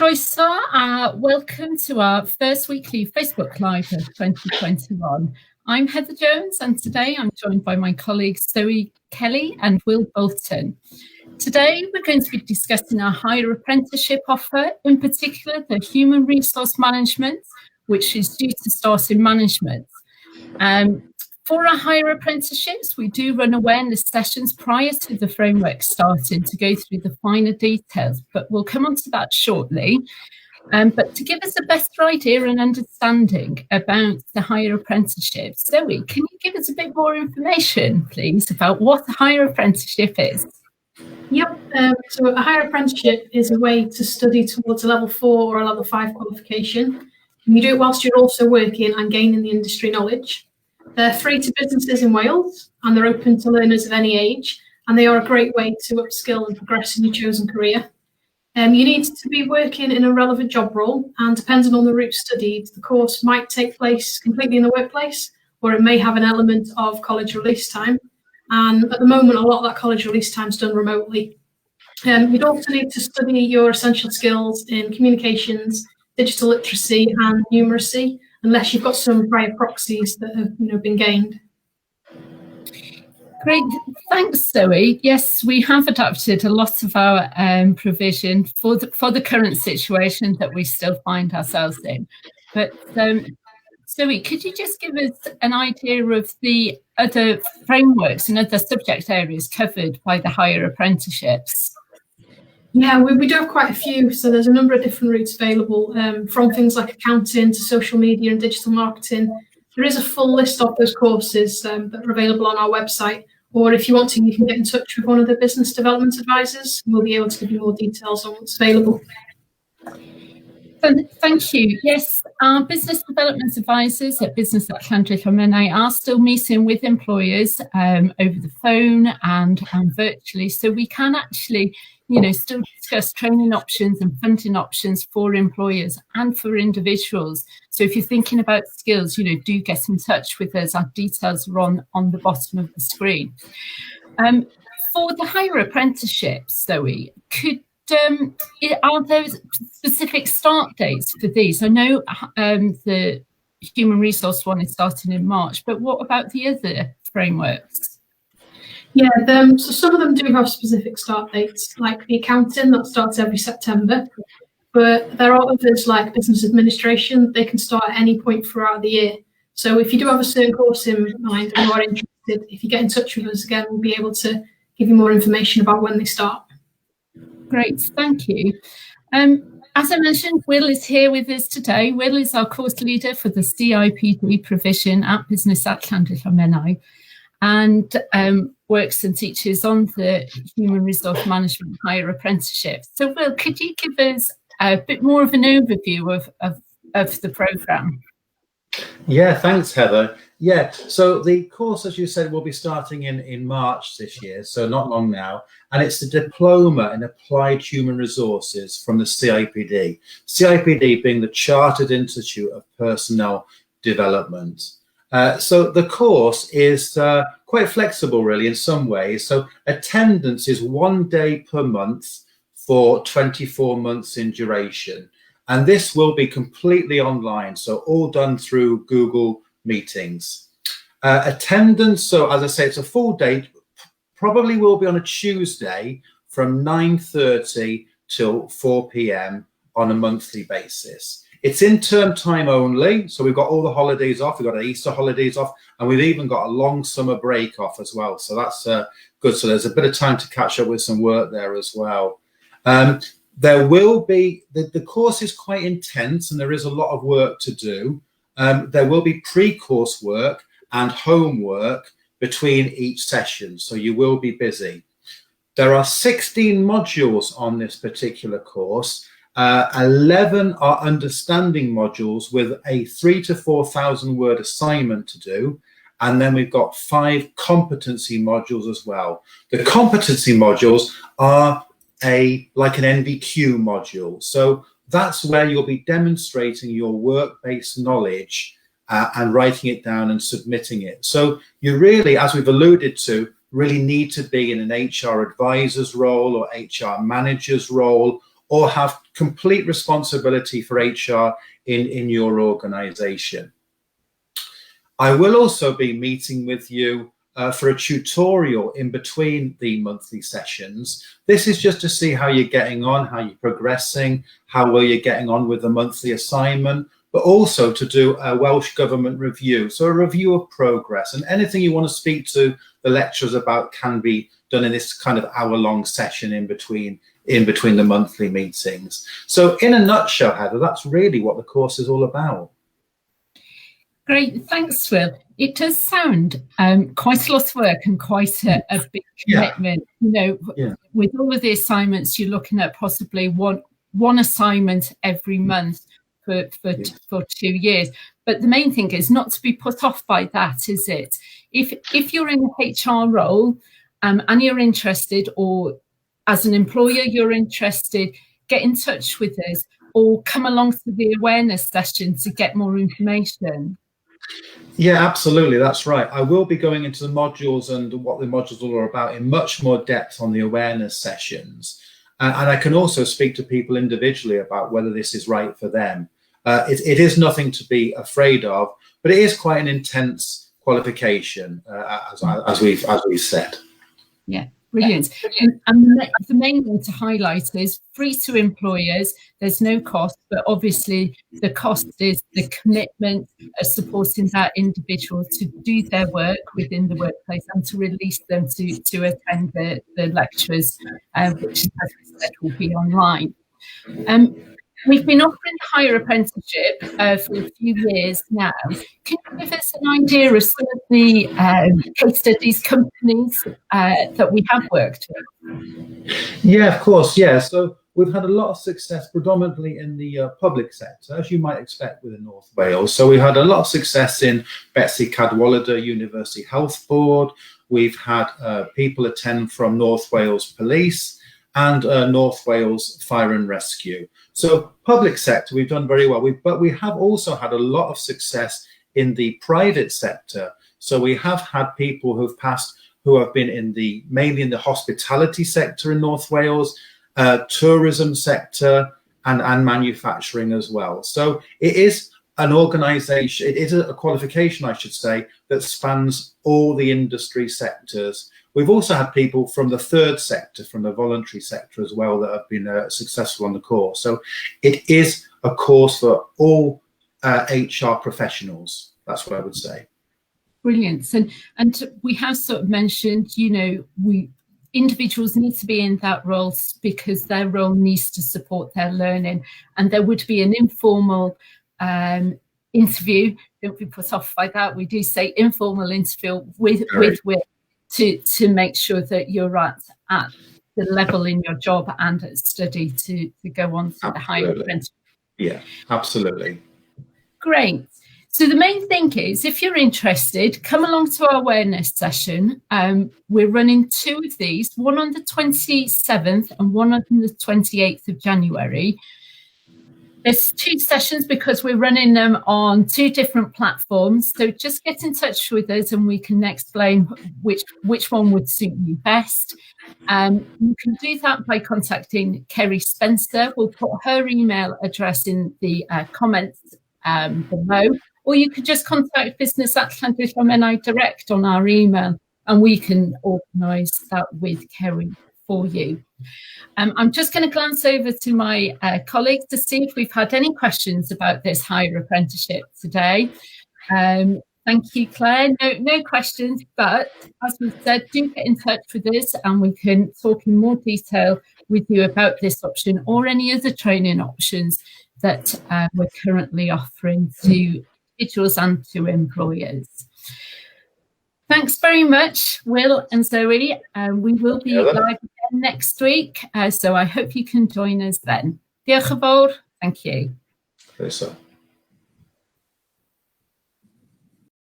Croeso a welcome to our first weekly Facebook Live of 2021. I'm Heather Jones, and today I'm joined by my colleagues Zoe Kelly and Will Bolton. Today we're going to be discussing our higher apprenticeship offer, in particular the human resource management, which is due to start in management. For our higher apprenticeships, we do run awareness sessions prior to the framework starting to go through the finer details, but we'll come on to that shortly. But to give us a better idea and understanding about the higher apprenticeship, Zoe, can you give us a bit more information, please, about what a higher apprenticeship is? Yep, so a higher apprenticeship is a way to study towards a level 4 or a level 5 qualification. And you do it whilst you're also working and gaining the industry knowledge. They're free to businesses in Wales, and they're open to learners of any age, and they are a great way to upskill and progress in your chosen career. You need to be working in a relevant job role, and depending on the route studied, the course might take place completely in the workplace, or it may have an element of college release time. And at the moment, a lot of that college release time is done remotely. You'd also need to study your essential skills in communications, digital literacy, and numeracy, unless you've got some prior proxies that have been gained. Great, thanks, Zoe. Yes, we have adapted a lot of our provision for the current situation that we still find ourselves in. But Zoe, could you just give us an idea of the other frameworks and other subject areas covered by the higher apprenticeships? Yeah, we do have quite a few. So there's a number of different routes available, from things like accounting to social media and digital marketing. There is a full list of those courses that are available on our website. Or if you want to, you can get in touch with one of the business development advisors. We'll be able to give you more details on what's available. Thank you. Yes, our business development advisors at Business at Llanrwst are still meeting with employers over the phone and virtually, so we can actually, still discuss training options and funding options for employers and for individuals. So if you're thinking about skills, do get in touch with us. Our details are on the bottom of the screen. For the higher apprenticeships, Zoe, are there specific start dates for these? I know the human resource one is starting in March, but what about the other frameworks? Yeah, so some of them do have specific start dates, like the accounting that starts every September, but there are others like business administration. They can start at any point throughout the year. So if you do have a certain course in mind and you are interested, if you get in touch with us again, we'll be able to give you more information about when they start. Great, thank you. As I mentioned, Will is here with us today. Will is our course leader for the CIPD provision at Business at Llanrwst and works and teaches on the Human Resource Management Higher Apprenticeship. So Will, could you give us a bit more of an overview of the programme? Yeah, thanks, Heather. Yeah, so the course, as you said, will be starting in March this year, so not long now, and it's a diploma in applied human resources from the CIPD. CIPD being the Chartered Institute of Personnel Development. So the course is quite flexible, really, in some ways. So attendance is 1 day per month for 24 months in duration. And this will be completely online, so all done through Google Meetings. Attendance, so as I say, it's a full day, probably will be on a Tuesday from 9:30 till 4 p.m. on a monthly basis. It's in term time only, so we've got all the holidays off, we've got the Easter holidays off, and we've even got a long summer break off as well, so that's good. So there's a bit of time to catch up with some work there as well. There will be, the course is quite intense and there is a lot of work to do. There will be pre-course work and homework between each session, so you will be busy. There are 16 modules on this particular course. 11 are understanding modules with a 3,000 to 4,000 word assignment to do. And then we've got 5 competency modules as well. The competency modules are like an NVQ module. So that's where you'll be demonstrating your work-based knowledge and writing it down and submitting it. So you really, as we've alluded to, really need to be in an HR advisor's role or HR manager's role, or have complete responsibility for HR in your organisation. I will also be meeting with you for a tutorial in between the monthly sessions. This is just to see how you're getting on, how you're progressing, how well you're getting on with the monthly assignment, but also to do a Welsh Government review. So a review of progress, and anything you want to speak to the lecturers about can be done in this kind of hour-long session in between the monthly meetings. So in a nutshell, Heather, that's really what the course is all about. Great, thanks, Will. It does sound quite a lot of work and quite a big commitment. You know, with all of the assignments, you're looking at possibly one assignment every month for 2 years. But the main thing is not to be put off by that, is it? If you're in a HR role and you're interested, or as an employer you're interested, get in touch with us or come along to the awareness session to get more information. Yeah, absolutely, that's right. I will be going into the modules and what the modules are about in much more depth on the awareness sessions. And I can also speak to people individually about whether this is right for them. It is nothing to be afraid of, but it is quite an intense qualification, as we've said. Yeah, brilliant. And the main thing to highlight is free to employers. There's no cost, but obviously the cost is the commitment of supporting that individual to do their work within the workplace and to release them to attend the lectures, which, as we said, will be online. We've been offering Higher Apprenticeship for a few years now. Can you give us an idea of some of the case studies, companies that we have worked with? Yeah, of course, yeah. So we've had a lot of success predominantly in the public sector, as you might expect within North Wales. So we've had a lot of success in Betsy Cadwallader University Health Board. We've had people attend from North Wales Police and North Wales Fire and Rescue. So public sector, we've done very well, but we have also had a lot of success in the private sector. So we have had people who've passed who have been mainly in the hospitality sector in North Wales, tourism sector, and manufacturing as well. So it is an organisation, it is a qualification, I should say, that spans all the industry sectors. We've also had people from the third sector, from the voluntary sector as well, that have been successful on the course. So it is a course for all HR professionals. That's what I would say. Brilliant. And we have sort of mentioned, you know, individuals need to be in that role because their role needs to support their learning. And there would be an informal interview. Don't be put off by that. We do say informal interview with to make sure that you're at the level in your job and at study to go on to the higher apprenticeship. Yeah, absolutely. Great. So the main thing is, if you're interested, come along to our awareness session. We're running 2 of these, one on the 27th and one on the 28th of January. There's 2 sessions because we're running them on 2 different platforms. So just get in touch with us and we can explain which one would suit you best. You can do that by contacting Kerry Spencer. We'll put her email address in the comments below. Or you could just contact Business at Llandrillo direct on our email and we can organise that with Kerry for you. I'm just going to glance over to my colleagues to see if we've had any questions about this higher apprenticeship today. Thank you, Claire. No questions, but as we said, do get in touch with us and we can talk in more detail with you about this option or any other training options that we're currently offering to individuals and to employers. Thanks very much, Will and Zoe. We will be live again next week, so I hope you can join us then. Diolch yn fawr. Thank you. Okay, so.